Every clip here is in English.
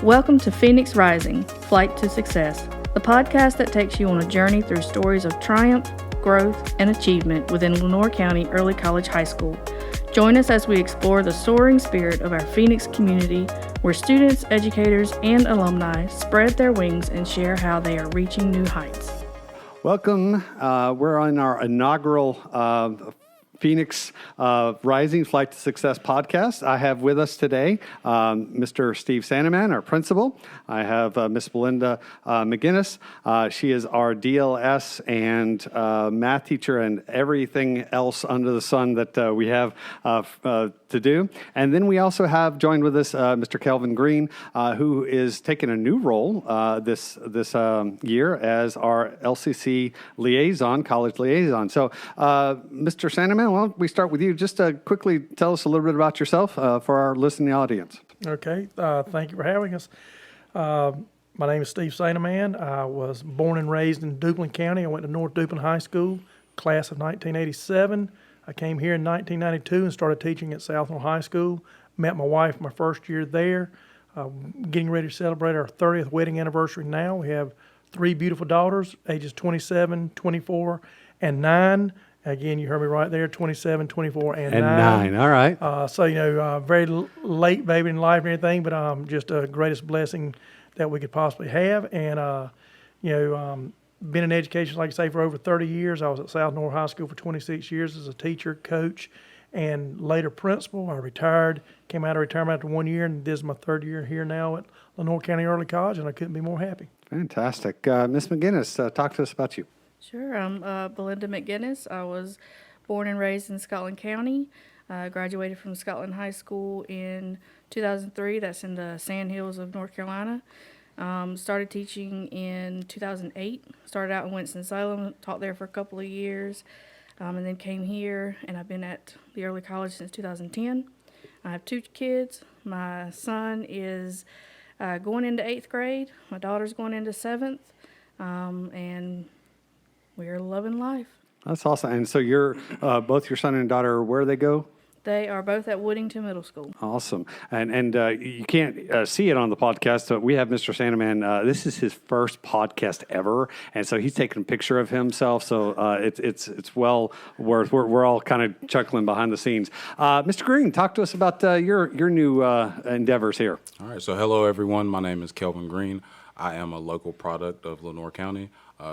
Welcome to Phoenix Rising, Flight to Success, the podcast that takes you on a journey through stories of triumph, growth, and achievement within Lenoir County Early College High School. Join us as we explore the soaring spirit of our Phoenix community, where students, educators, and alumni spread their wings and share how they are reaching new heights. Welcome. We're on our inaugural Phoenix Rising Flight to Success podcast. I have with us today Mr. Steve Saint-Amand, our principal. I have Miss Belinda McGinnis. She is our DLS and math teacher and everything else under the sun that we have to do. And then we also have joined with us Mr. Kelvin Greene, who is taking a new role this year as our LCC liaison, college liaison. So, Mr. Saint-Amand, why don't we start with you? Just quickly tell us a little bit about yourself for our listening audience. Okay, thank you for having us. My name is Steve Saint-Amand. I was born and raised in Duplin County. I went to North Duplin High School, class of 1987. I came here in 1992 and started teaching at Saint-Amand High School. Met my wife my first year there. Getting ready to celebrate our 30th wedding anniversary now. We have 3 beautiful daughters, ages 27, 24, and 9. Again, you heard me right there, 27, 24, and 9. All right. Very late baby in life and everything, but just the greatest blessing that we could possibly have. And, been in education, like I say, for over 30 years. I was at Saint-Amand High School for 26 years as a teacher, coach, and later principal. I retired, came out of retirement after 1 year, and this is my 3rd year here now at Lenoir County Early College, and I couldn't be more happy. Fantastic. Miss McGinnis, talk to us about you. Sure, I'm Belinda McGinnis. I was born and raised in Scotland County. Graduated from Scotland High School in 2003. That's in the Sandhills of North Carolina. Started teaching in 2008. Started out in Winston-Salem, taught there for a couple of years, and then came here, and I've been at the early college since 2010. I have 2 kids. My son is going into 8th grade. My daughter's going into 7th, and we're loving life. That's awesome. And so you're both your son and daughter, where do they go? They are both at Woodington Middle School. Awesome. And you can't see it on the podcast, but we have Mr. Saint-Amand. This is his first podcast ever, and so he's taking a picture of himself. So it's well worth. We're all kind of chuckling behind the scenes. Mr. Greene, talk to us about your new endeavors here. All right. So hello, everyone. My name is Kelvin Greene. I am a local product of Lenoir County.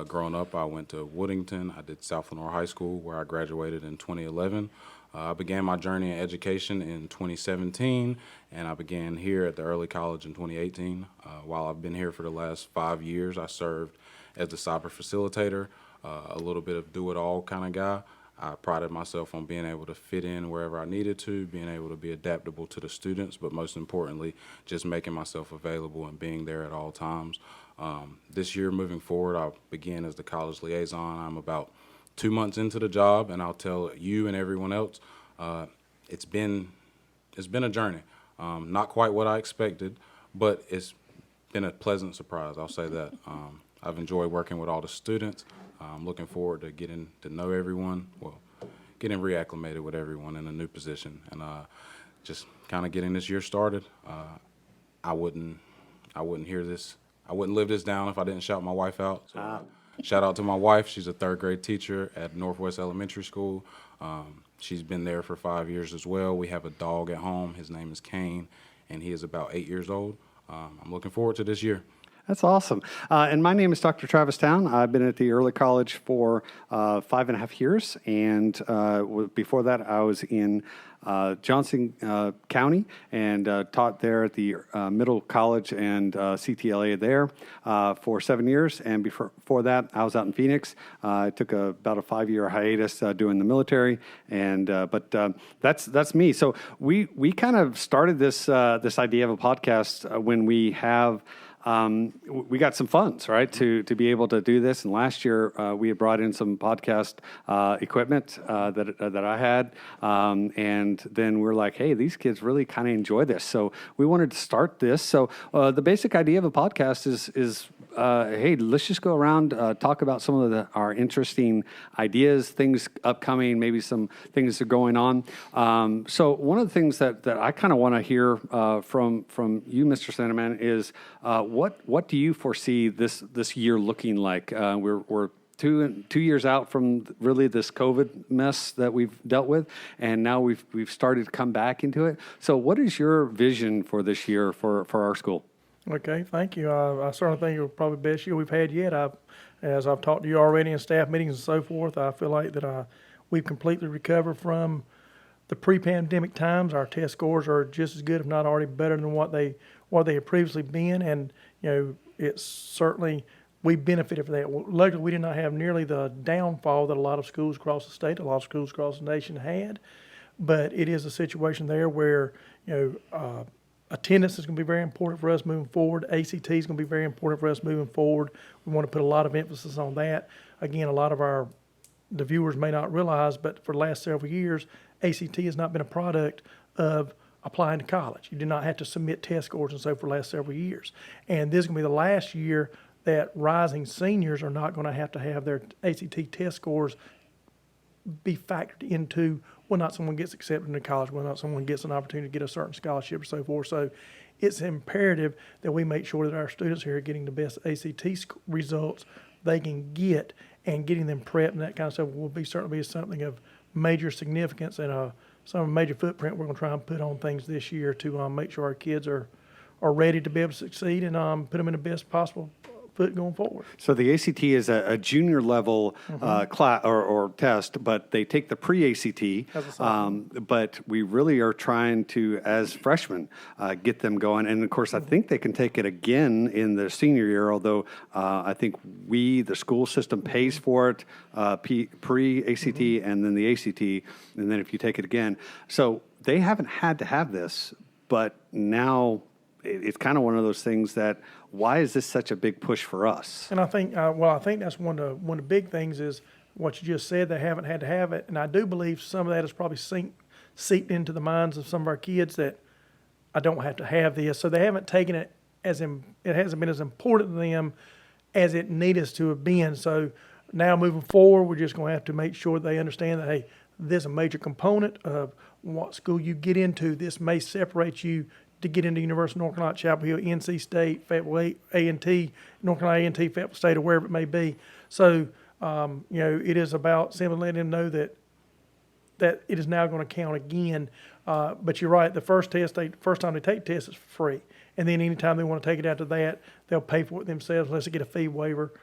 Growing up, I went to Woodington. I did South Lenoir High School, where I graduated in 2011. I began my journey in education in 2017, and I began here at the early college in 2018. While I've been here for the last 5 years, I served as the cyber facilitator, a little bit of do-it-all kind of guy. I prided myself on being able to fit in wherever I needed to, being able to be adaptable to the students, but most importantly, just making myself available and being there at all times. This year, moving forward, I'll begin as the college liaison. I'm about 2 months into the job, and I'll tell you and everyone else, it's been a journey. Not quite what I expected, but it's been a pleasant surprise. I'll say that. I've enjoyed working with all the students. I'm looking forward to getting to know everyone. Getting reacclimated with everyone in a new position, and just kind of getting this year started. I wouldn't live this down if I didn't shout my wife out. So, shout out to my wife. She's a 3rd grade teacher at Northwest Elementary School. She's been there for 5 years as well. We have a dog at home. His name is Kane, and he is about 8 years old. I'm looking forward to this year. That's awesome. And my name is Dr. Travis Towne. I've been at the early college for 5.5 years. And before that, I was in Johnson County and taught there at the middle college and CTLA there for 7 years. And before that, I was out in Phoenix. I took about a 5-year hiatus doing the military. And but that's me. So we kind of started this idea of a podcast when we have. We got some funds, right, to be able to do this. And last year, we had brought in some podcast equipment that I had. And then we're like, hey, these kids really kind of enjoy this. So we wanted to start this. So the basic idea of a podcast is hey, let's just go around, talk about some of our interesting ideas, things upcoming, maybe some things that are going on. So one of the things that I kind of want to hear from you, Mr. Saint-Amand, is what do you foresee this year looking like? We're 2 years out from really this COVID mess that we've dealt with, and now we've started to come back into it. So what is your vision for this year for our school? Okay, thank you. I certainly think it was probably the best year we've had yet. As I've talked to you already in staff meetings and so forth, I feel like that we've completely recovered from the pre-pandemic times. Our test scores are just as good, if not already better than what they had previously been, and it's certainly we benefited from that. Luckily, we did not have nearly the downfall that a lot of schools across the state, a lot of schools across the nation had, but it is a situation there where attendance is going to be very important for us moving forward. ACT is going to be very important for us moving forward. We want to put a lot of emphasis on that. Again, a lot of the viewers may not realize, but for the last several years, ACT has not been a product of applying to college. You did not have to submit test scores and so for the last several years. And this is going to be the last year that rising seniors are not going to have their ACT test scores be factored into whether or not someone gets accepted into college, whether or not someone gets an opportunity to get a certain scholarship or so forth. So it's imperative that we make sure that our students here are getting the best ACT results they can get, and getting them prepped and that kind of stuff will certainly be something of major significance and some major footprint we're going to try and put on things this year to make sure our kids are ready to be able to succeed and put them in the best possible foot going forward. So the ACT is a junior level class or test, but they take the pre-ACT. But we really are trying to, as freshmen, get them going. And of course, I think they can take it again in the senior year, although I think the school system pays for it pre-ACT and then the ACT, and then if you take it again. So they haven't had to have this, but now it's kind of one of those things that, why is this such a big push for us? And I think, I think that's one of the big things is what you just said. They haven't had to have it, and I do believe some of that is probably seeped into the minds of some of our kids that I don't have to have this. So they haven't taken it it hasn't been as important to them as it needed to have been. So now moving forward, we're just going to have to make sure they understand that, hey, this is a major component of what school you get into. This may separate you to get into University of North Carolina, Chapel Hill, NC State, Fayetteville A&T, North Carolina A&T, Fayetteville State, or wherever it may be. So, it is about simply letting them know that it is now going to count again. But you're right, the first time they take tests is free. And then anytime they want to take it after that, they'll pay for it themselves unless they get a fee waiver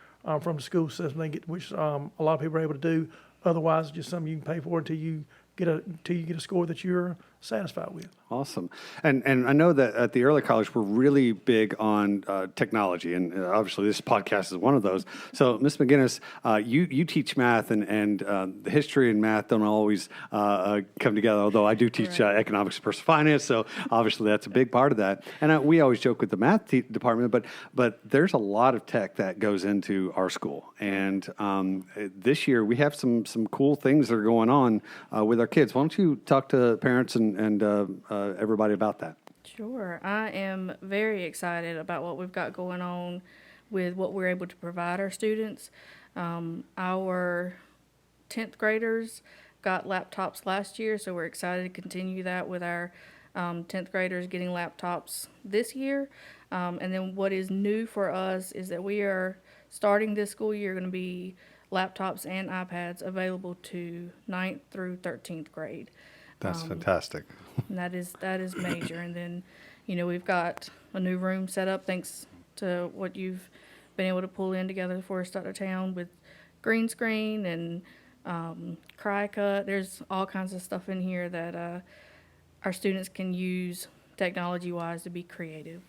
from the school system, which a lot of people are able to do. Otherwise, it's just something you can pay for until you get a score that you're satisfied with. Awesome. And I know that at the early college, we're really big on technology, and obviously this podcast is one of those. So, Ms. McGinnis, you teach math, and the history and math don't always come together, although I do teach economics and personal finance, so obviously that's a big part of that. And we always joke with the math department, but there's a lot of tech that goes into our school. And this year, we have some cool things that are going on with our kids. Why don't you talk to parents and everybody about that? Sure. I am very excited about what we've got going on with what we're able to provide our students. Our 10th graders got laptops last year, so we're excited to continue that with our 10th graders getting laptops this year. And then what is new for us is that we are starting this school year going to be laptops and iPads available to 9th through 13th grade. That's fantastic. And that is major. And then, we've got a new room set up thanks to what you've been able to pull in together for us, Dr. Towne, with green screen and cry cut. There's all kinds of stuff in here that our students can use technology-wise to be creative.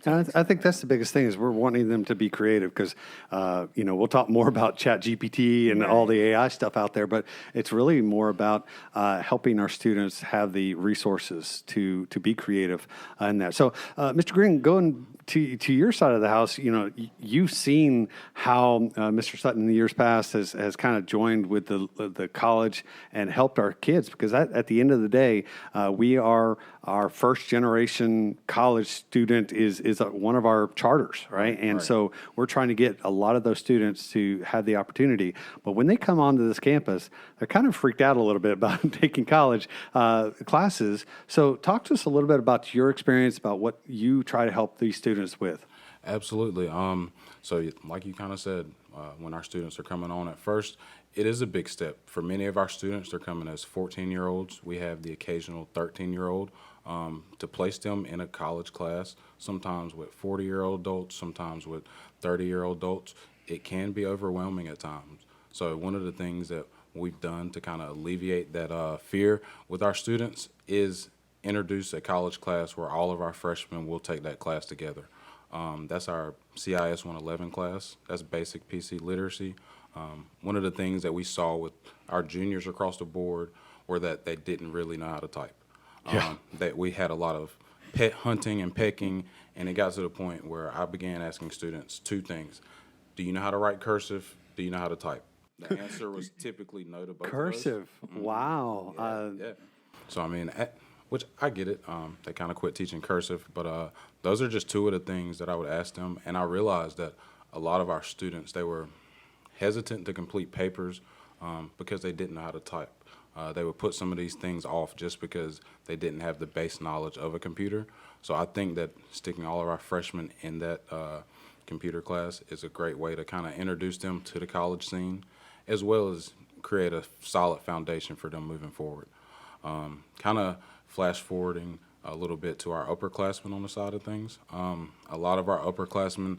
And I think that's the biggest thing is we're wanting them to be creative because, we'll talk more about ChatGPT and all the AI stuff out there, but it's really more about helping our students have the resources to be creative in that. So, Mr. Greene, going to your side of the house, you've seen how Mr. Sutton in the years past has kind of joined with the college and helped our kids because at the end of the day, we are our first generation college student is one of our charters, right? And so we're trying to get a lot of those students to have the opportunity. But when they come onto this campus, they're kind of freaked out a little bit about taking college classes. So talk to us a little bit about your experience, about what you try to help these students with. Absolutely. So like you kind of said, when our students are coming on at first, it is a big step. For many of our students, they're coming as 14-year-olds. We have the occasional 13-year-old. To place them in a college class, sometimes with 40-year-old adults, sometimes with 30-year-old adults, it can be overwhelming at times. So one of the things that we've done to kind of alleviate that fear with our students is introduce a college class where all of our freshmen will take that class together. That's our CIS 111 class. That's basic PC literacy. One of the things that we saw with our juniors across the board were that they didn't really know how to type. That we had a lot of pet hunting and pecking, and it got to the point where I began asking students two things. Do you know how to write cursive? Do you know how to type? The answer was typically no to both Cursive. of those. Wow. Yeah. So, I mean, which I get it. They kind of quit teaching cursive, but those are just two of the things that I would ask them. And I realized that a lot of our students, they were hesitant to complete papers because they didn't know how to type. They would put some of these things off just because they didn't have the base knowledge of a computer. So I think that sticking all of our freshmen in that computer class is a great way to kind of introduce them to the college scene, as well as create a solid foundation for them moving forward. Kind of flash forwarding a little bit to our upperclassmen on the side of things. A lot of our upperclassmen,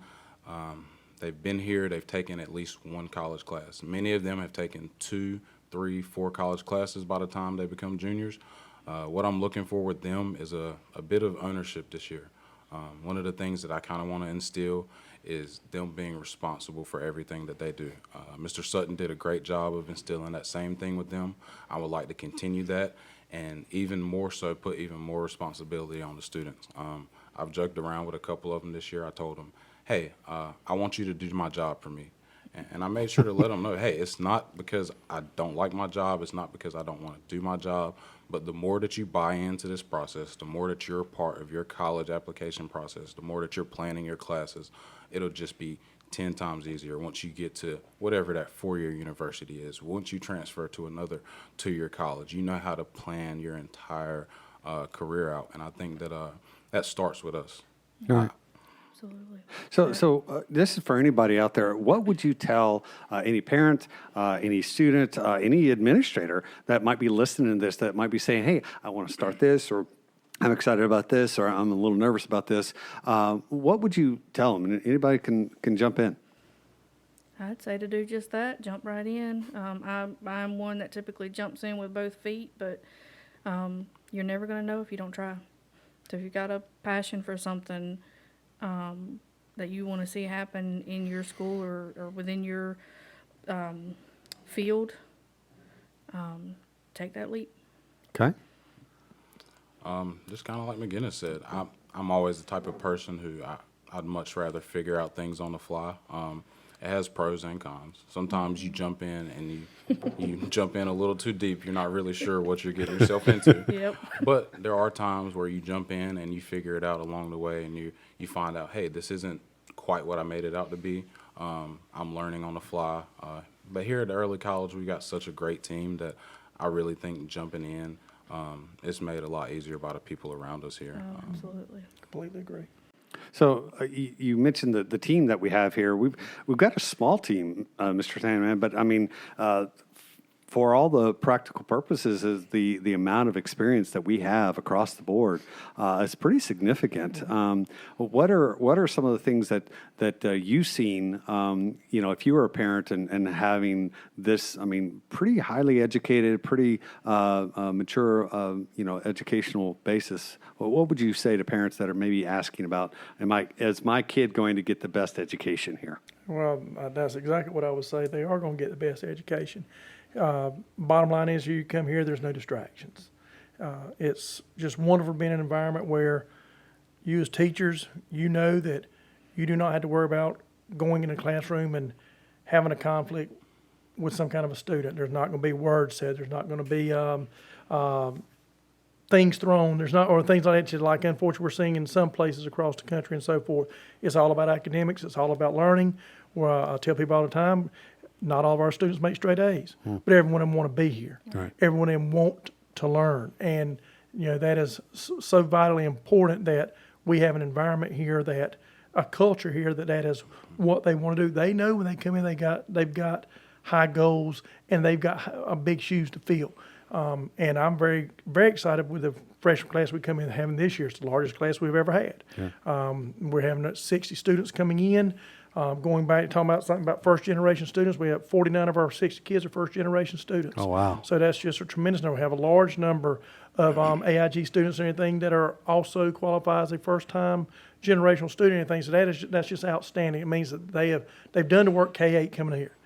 they've been here, they've taken at least one college class. Many of them have taken 2, 3, 4 college classes by the time they become juniors. What I'm looking for with them is a bit of ownership this year. One of the things that I kind of want to instill is them being responsible for everything that they do. Mr. Sutton did a great job of instilling that same thing with them. I would like to continue that, and even more so put even more responsibility on the students. I've joked around with a couple of them this year. I told them, hey, I want you to do my job for me. And I made sure to let them know, hey, it's not because I don't like my job. It's not because I don't want to do my job. But the more that you buy into this process, the more that you're a part of your college application process, the more that you're planning your classes, it'll just be 10 times easier once you get to whatever that 4-year university is. Once you transfer to another 2-year college, you know how to plan your entire career out. And I think that that starts with us. All right. Absolutely. So this is for anybody out there. What would you tell any parent, any student, any administrator that might be listening to this, that might be saying, hey, I want to start this, or I'm excited about this, or I'm a little nervous about this. What would you tell them? And anybody can jump in. I'd say to do just that, jump right in. I'm one that typically jumps in with both feet, but you're never going to know if you don't try. So if you've got a passion for something that you want to see happen in your school or within your field, take that leap. Okay. Just kind of like McGinnis said, I'm always the type of person who I'd much rather figure out things on the fly. It has pros and cons. Sometimes you jump in and you jump in a little too deep. You're not really sure what you're getting yourself into. Yep. But there are times where you jump in and you figure it out along the way, and you find out, hey, this isn't quite what I made it out to be. I'm learning on the fly. But here at the early college, we got such a great team that I really think jumping in, it's made a lot easier by the people around us here. Oh, absolutely. Completely agree. So you mentioned the team that we have here. We've got a small team, Mr. Saint-Amand, but I mean, for all the practical purposes, is the amount of experience that we have across the board is pretty significant. What are some of the things that you've seen? If you were a parent and having this, I mean, pretty highly educated, pretty mature, educational basis. What would you say to parents that are maybe asking about, is my kid going to get the best education here? Well, that's exactly what I would say. They are going to get the best education. Bottom line is, you come here, there's no distractions. It's just wonderful being in an environment where you as teachers, you know that you do not have to worry about going in a classroom and having a conflict with some kind of a student. There's not going to be words said. There's not going to be things thrown. There's not, or things like that, just like unfortunately we're seeing in some places across the country and so forth. It's all about academics. It's all about learning. Where I tell people all the time, not all of our students make straight A's, but every one of them want to be here. Right. Every one of them want to learn. And, that is so vitally important that we have an environment here, that a culture here that is what they want to do. They know when they come in, they've got high goals and they've got big shoes to fill. And I'm very, very excited with the freshman class we come in having this year. It's the largest class we've ever had. Yeah. We're having 60 students coming in. Going back, talking about something about first-generation students, we have 49 of our 60 kids are first-generation students. Oh, wow. So that's just a tremendous number. We have a large number of AIG students and anything that are also qualify as a first-time generational student and anything. So that's just outstanding. It means that they've done the work K-8 coming here.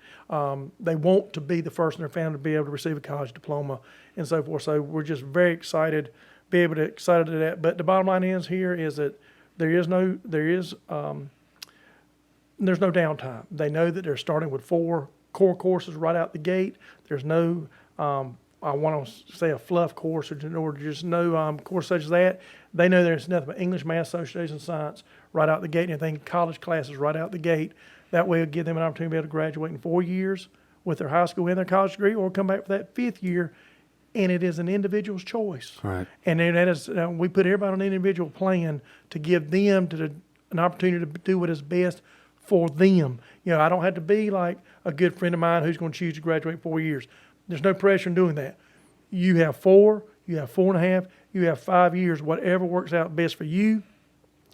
They want to be the first in their family to be able to receive a college diploma and so forth. So we're just very excited, excited to that. But the bottom line is that there's no downtime. They know that they're starting with 4 core courses right out the gate. There's no, I want to say a fluff course or just no course such as that. They know there's nothing but English, math, social studies, and science right out the gate, and anything college classes right out the gate. That way it'll give them an opportunity to be able to graduate in 4 years with their high school and their college degree, or come back for that 5th year, and it is an individual's choice. Right. And then that is, we put everybody on an individual plan to give them an opportunity to do what is best for them. I don't have to be like a good friend of mine who's going to choose to graduate 4 years. There's no pressure in doing that. You have 4, you have 4.5, you have 5 years, whatever works out best for you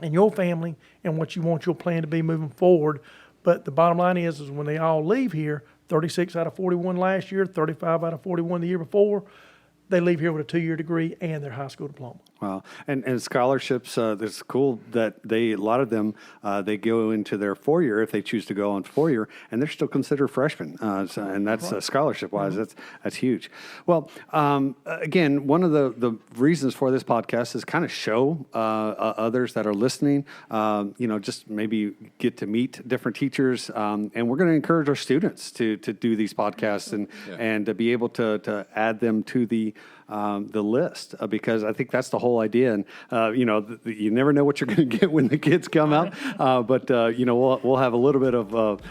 and your family and what you want your plan to be moving forward. But the bottom line is when they all leave here, 36 out of 41 last year, 35 out of 41 the year before, they leave here with a 2-year degree and their high school diploma. Wow. And scholarships, it's cool that a lot of them, they go into their 4-year if they choose to go on 4-year, and they're still considered freshmen. And that's scholarship-wise, that's huge. Well, again, one of the reasons for this podcast is kind of show others that are listening, just maybe get to meet different teachers. And we're going to encourage our students to do these podcasts and to be able to add them to the list, because I think that's the whole idea. And, you never know what you're going to get when the kids come out. But we'll have a little bit of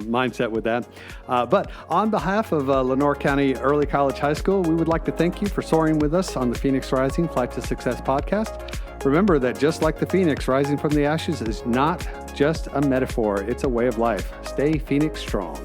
mindset with that. But on behalf of Lenoir County Early College High School, we would like to thank you for soaring with us on the Phoenix Rising Flight to Success podcast. Remember that just like the Phoenix rising from the ashes is not just a metaphor, it's a way of life. Stay Phoenix strong.